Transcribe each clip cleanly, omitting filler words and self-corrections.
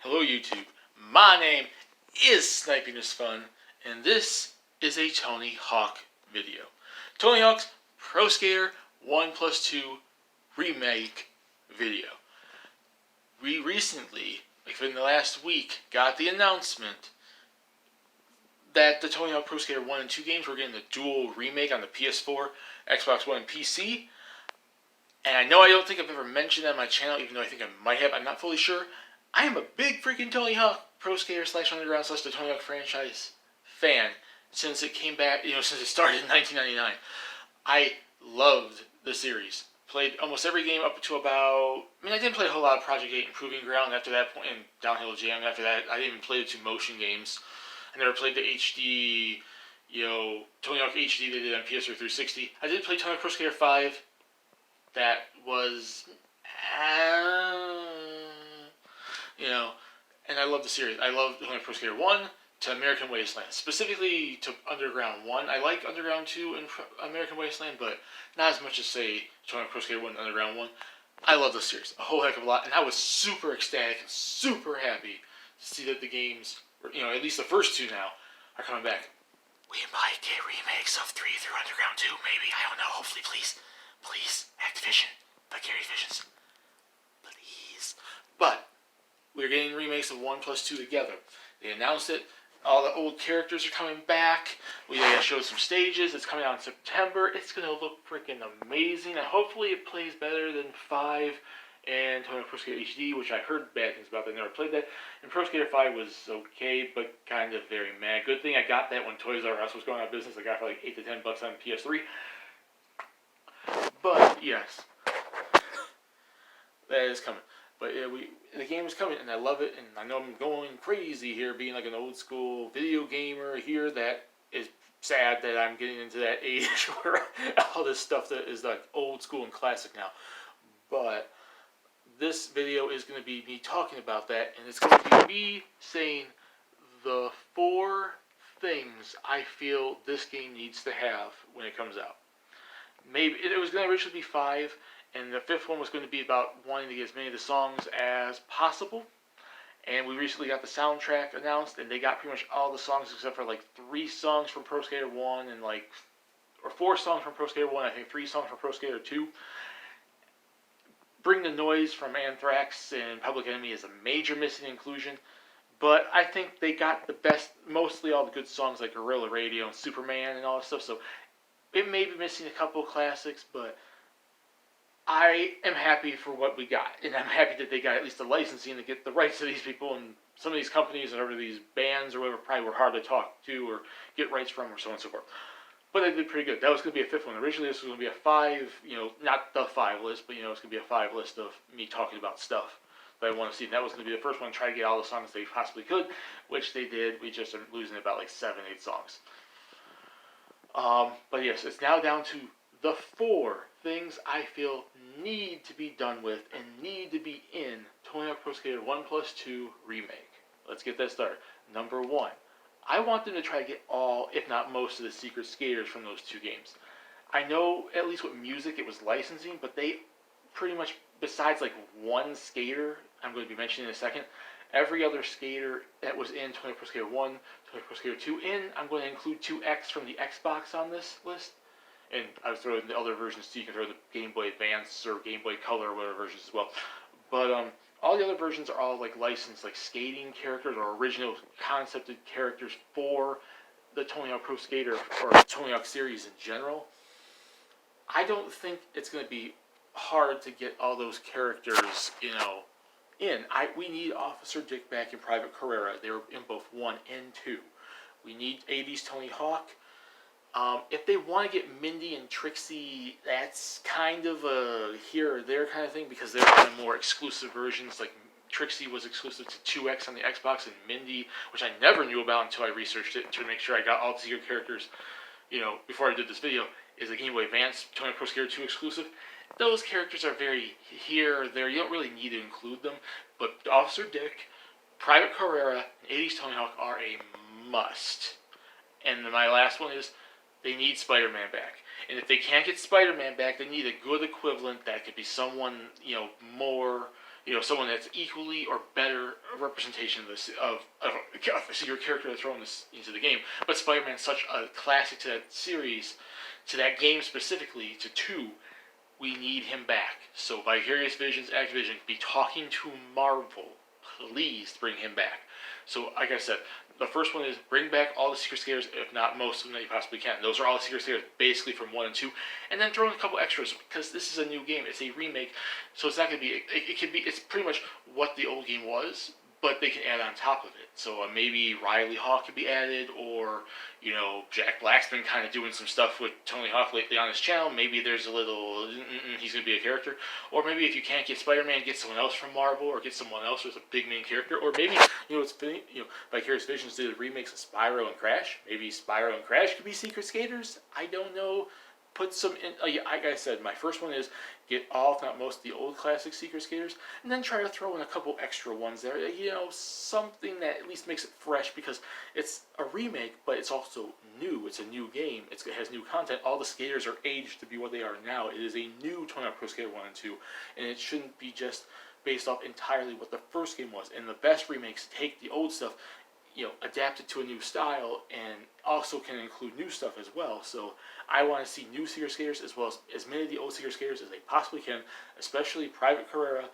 Hello YouTube, my name is Sniping is Fun, and this is a Tony Hawk video. Tony Hawk's Pro Skater 1+2 remake video. We recently, within the last week, got the announcement that the Tony Hawk Pro Skater 1 and 2 games were getting the dual remake on the PS4, Xbox One, and PC. And I don't think I've ever mentioned that on my channel, even though I think I might have. I'm not fully sure. I am a big freaking Tony Hawk Pro Skater / Underground / the Tony Hawk franchise fan since it came back, since it started in 1999. I loved the series. Played almost every game up to about... I didn't play a whole lot of Project 8 and Proving Ground after that point, and Downhill Jam after that. I didn't even play the 2 motion games. I never played the HD, Tony Hawk HD they did on PS3 360. I did play Tony Hawk Pro Skater 5. That was... and I love the series. I love Tony Hawk Pro Skater 1 to American Wasteland. Specifically to Underground 1. I like Underground 2 and American Wasteland, but not as much as, say, Tony Hawk Pro Skater 1 and Underground 1. I love the series a whole heck of a lot, and I was super ecstatic and super happy to see that the games, at least the first 2 now, are coming back. We might get remakes of 3 through Underground 2, maybe. I don't know. Hopefully, please. Please, Activision. Vicarious Visions. Please. But we're getting remakes of 1+2 together. They announced it. All the old characters are coming back. We showed some stages. It's coming out in September. It's going to look freaking amazing. And hopefully it plays better than 5 and Tony Hawk Pro Skater HD, which I heard bad things about. I never played that. And Pro Skater 5 was okay, but kind of very mad. Good thing I got that when Toys R Us was going out of business. I got it for like $8 to $10 on PS3. But, yes. That is coming. But yeah, the game is coming, and I love it, and I know I'm going crazy here, being like an old school video gamer here. That is sad that I'm getting into that age where all this stuff that is like old school and classic now. But this video is going to be me talking about that, and it's going to be me saying the 4 things I feel this game needs to have when it comes out. Maybe it was going to originally be 5. And the 5th one was going to be about wanting to get as many of the songs as possible. And we recently got the soundtrack announced, and they got pretty much all the songs except for like 3 songs from Pro Skater 1 and or 4 songs from Pro Skater 1, I think 3 songs from Pro Skater 2. Bring the Noise from Anthrax and Public Enemy is a major missing inclusion. But I think they got the best, mostly all the good songs like Gorilla Radio and Superman and all that stuff. So it may be missing a couple of classics, but I am happy for what we got, and I'm happy that they got at least the licensing to get the rights to these people, and some of these companies or these bands or whatever probably were hard to talk to or get rights from or so on and so forth. But they did pretty good. That was going to be a 5th one. Originally this was going to be a 5, not the 5 list, but it's going to be a 5 list of me talking about stuff that I want to see. And that was going to be the first one to try to get all the songs they possibly could, which they did. We just are losing about like 7, 8 songs. But yes, it's now down to the 4 things I feel need to be done with and need to be in Tony Hawk Pro Skater 1+2 remake. Let's get that started. Number 1, I want them to try to get all, if not most, of the secret skaters from those 2 games. I know, at least with music, it was licensing, but they pretty much, besides like 1 skater, I'm going to be mentioning in a second, every other skater that was in Tony Hawk Pro Skater 1, Tony Hawk Pro Skater 2, I I'm going to include 2X from the Xbox on this list. And I was throwing the other versions too. You can throw the Game Boy Advance or Game Boy Color or whatever versions as well. But all the other versions are all like licensed, like skating characters or original concepted characters for the Tony Hawk Pro Skater or Tony Hawk series in general. I don't think it's going to be hard to get all those characters, in. We need Officer Dick back in Private Carrera. They were in both 1 and 2. We need 80s Tony Hawk. If they want to get Mindy and Trixie, that's kind of a here or there kind of thing, because they're kind of more exclusive versions. Like Trixie was exclusive to 2X on the Xbox, and Mindy, which I never knew about until I researched it to make sure I got all the secret characters, before I did this video, is a Game Boy Advance Tony Hawk Pro Skater 2 exclusive. Those characters are very here or there. You don't really need to include them, but Officer Dick, Private Carrera, and 80s Tony Hawk are a must. And then my last one is, they need Spider-Man back. And if they can't get Spider-Man back, they need a good equivalent that could be someone, more, someone that's equally or better representation of a secret character that's thrown into the game. But Spider-Man's such a classic to that series, to that game specifically, to 2, we need him back. So Vicarious Visions, Activision, be talking to Marvel. Please bring him back. So, like I said, the first one is bring back all the Secret Skaters, if not most of them that you possibly can. Those are all the Secret Skaters basically from 1 and 2. And then throw in a couple extras, because this is a new game. It's a remake, so it's not going to be... It could be... It's pretty much what the old game was, but they can add on top of it. So maybe Riley Hawk could be added, or, Jack Black's been kind of doing some stuff with Tony Hawk lately on his channel. Maybe there's a little, he's going to be a character. Or maybe if you can't get Spider-Man, get someone else from Marvel, or get someone else who's a big main character. Or maybe, Vicarious Visions did remakes of Spyro and Crash. Maybe Spyro and Crash could be Secret Skaters. I don't know. Put some in, like I said, my first one is get all, if not most, of the old classic Secret Skaters, and then try to throw in a couple extra ones there. Something that at least makes it fresh, because it's a remake, but it's also new. It's a new game. It has new content. All the skaters are aged to be what they are now. It is a new Tony Hawk Pro Skater 1 and 2, and it shouldn't be just based off entirely what the first game was. And the best remakes take the old stuff, adapt it to a new style, and also can include new stuff as well. So I want to see new Secret Skaters, as well as many of the old Secret Skaters as they possibly can, especially Private Carrera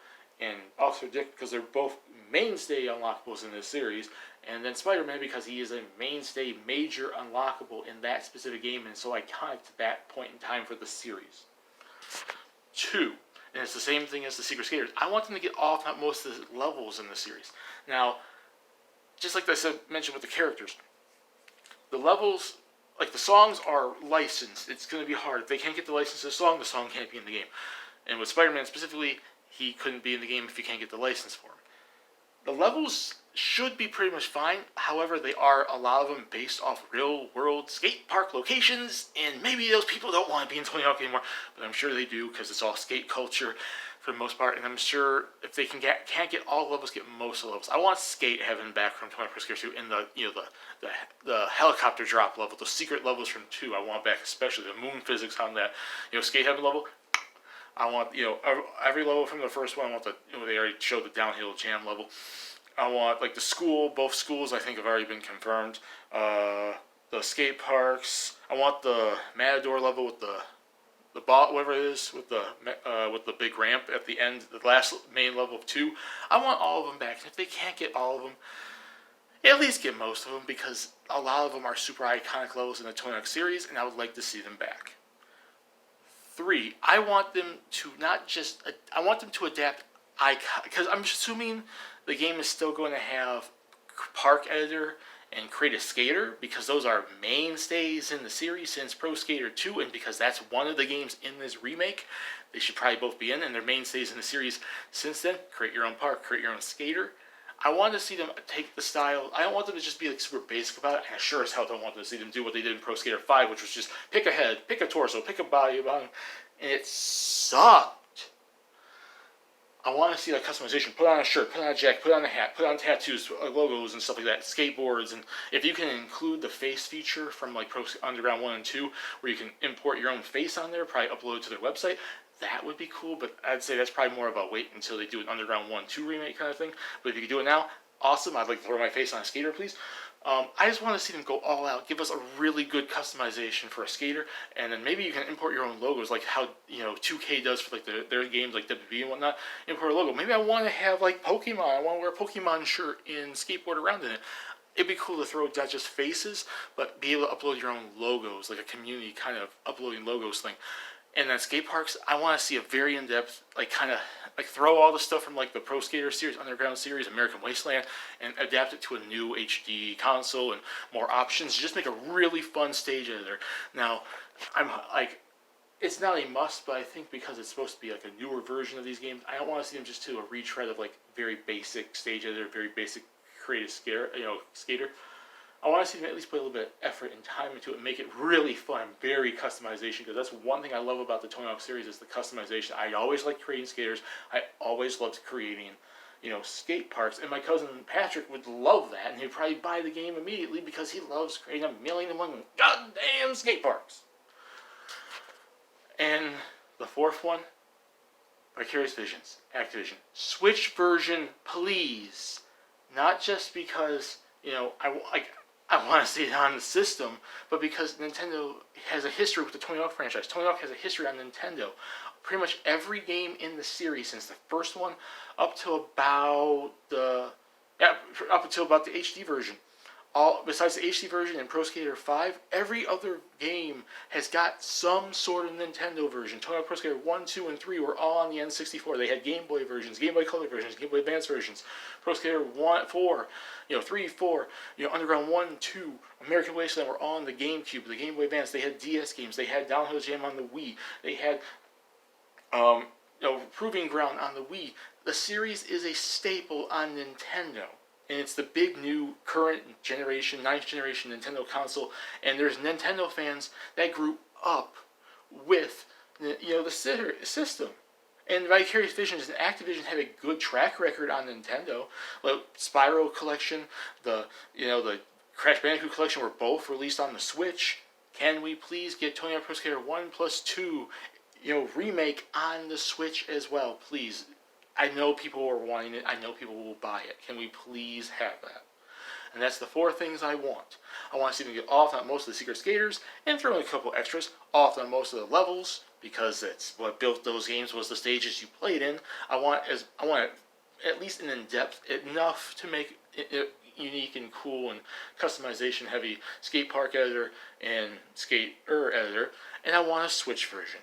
and Officer Dick, because they're both mainstay unlockables in this series, and then Spider-Man, because he is a mainstay, major unlockable in that specific game, and so iconic to that point in time for the series. 2, and it's the same thing as the Secret Skaters. I want them to get all, if not most, of the levels in the series. Now, just like I mentioned with the characters, the levels, like the songs are licensed. It's going to be hard. If they can't get the license to the song can't be in the game. And with Spider-Man specifically, he couldn't be in the game if you can't get the license for him. The levels should be pretty much fine. However, they are, a lot of them, based off real-world skate park locations, and maybe those people don't want to be in Tony Hawk anymore, but I'm sure they do, because it's all skate culture for the most part, and I'm sure if they can't get all levels, get most of the levels. I want Skate Heaven back from 20 Pro Skater 2, and the helicopter drop level, the secret levels from 2, I want back, especially the moon physics on that. Skate Heaven level, I want, every level from the first one. I want they already showed the downhill jam level. I want, the school, both schools I think have already been confirmed. The skate parks. I want the Matador level with the ball, whatever it is, with the big ramp at the end, the last main level of 2. I want all of them back. And if they can't get all of them, at least get most of them, because a lot of them are super iconic levels in the Tony Hawk series, and I would like to see them back. 3, I want them to I want them to adapt because I'm assuming the game is still going to have Park Editor and Create a Skater, because those are mainstays in the series since Pro Skater 2, and because that's one of the games in this remake, they should probably both be in, and they're mainstays in the series since then. Create your own park, create your own skater. I want to see them take the style. I don't want them to just be super basic about it, and I sure as hell don't want to see them do what they did in Pro Skater 5, which was just pick a head, pick a torso, pick a body, and it sucked. I want to see that customization. Put on a shirt, put on a jacket, put on a hat, put on tattoos, logos, and stuff like that. Skateboards, and if you can include the face feature from Pro Underground 1 and 2, where you can import your own face on there, probably upload it to their website, that would be cool. But I'd say that's probably more of a wait until they do an Underground 1-2 remake kind of thing. But if you could do it now, awesome. I'd like to throw my face on a skater, please. I just want to see them go all out, give us a really good customization for a skater, and then maybe you can import your own logos, like how 2K does for their games like WB and whatnot. Import a logo. Maybe I want to have Pokemon. I want to wear a Pokemon shirt and skateboard around in it. It'd be cool to throw not just faces, but be able to upload your own logos, like a community kind of uploading logos thing. And then skate parks, I want to see a very in-depth, throw all the stuff from the Pro Skater series, Underground series, American Wasteland, and adapt it to a new HD console and more options. Just make a really fun stage editor. Now, it's not a must, but I think because it's supposed to be a newer version of these games, I don't want to see them just do a retread of very basic stage editor, very basic creative skater. I want to see them at least put a little bit of effort and time into it and make it really fun, very customization, because that's one thing I love about the Tony Hawk series is the customization. I always liked creating skaters. I always loved creating, skate parks, and my cousin Patrick would love that, and he'd probably buy the game immediately because he loves creating 1,000,001 goddamn skate parks. And the 4th one, Vicarious Visions, Activision, Switch version, please. Not just because I want to see it on the system, but because Nintendo has a history with the Tony Hawk franchise. Tony Hawk has a history on Nintendo. Pretty much every game in the series, since the first one up to about the HD version, all besides the HD version and Pro Skater 5, every other game has got some sort of Nintendo version. Tony Hawk Pro Skater 1, 2, and 3 were all on the N64. They had Game Boy versions, Game Boy Color versions, Game Boy Advance versions. Pro Skater 1, 4, 3, 4, Underground 1, 2, American Wasteland were all on the GameCube, the Game Boy Advance. They had DS games. They had Downhill Jam on the Wii. They had Proving Ground on the Wii. The series is a staple on Nintendo. And it's the big new current generation, 9th generation Nintendo console. And there's Nintendo fans that grew up with the system. And Vicarious Visions and Activision have a good track record on Nintendo. Like Spyro Collection, the Crash Bandicoot Collection were both released on the Switch. Can we please get Tony Hawk Pro Skater 1+2 remake on the Switch as well, please? I know people are wanting it. I know people will buy it. Can we please have that? And that's the 4 things I want. I want to see them get off on most of the Secret Skaters and throw in a couple extras off on most of the levels, because that's what built those games, was the stages you played in. I want at least an in-depth enough to make it unique and cool and customization heavy skate park editor and skater editor, and I want a Switch version.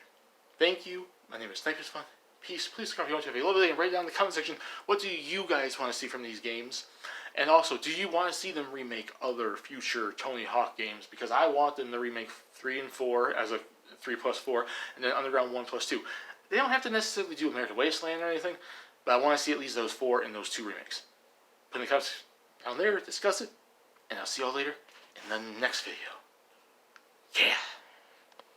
Thank you. My name is Snipers Fun. Peace. Please comment if you want to have a lovely day and write down in the comment section, what do you guys want to see from these games? And also, do you want to see them remake other future Tony Hawk games? Because I want them to remake 3 and 4 as a 3+4, and then Underground 1+2. They don't have to necessarily do American Wasteland or anything, but I want to see at least those 4 and those 2 remakes. Put in the comments down there, discuss it, and I'll see y'all later in the next video. Yeah!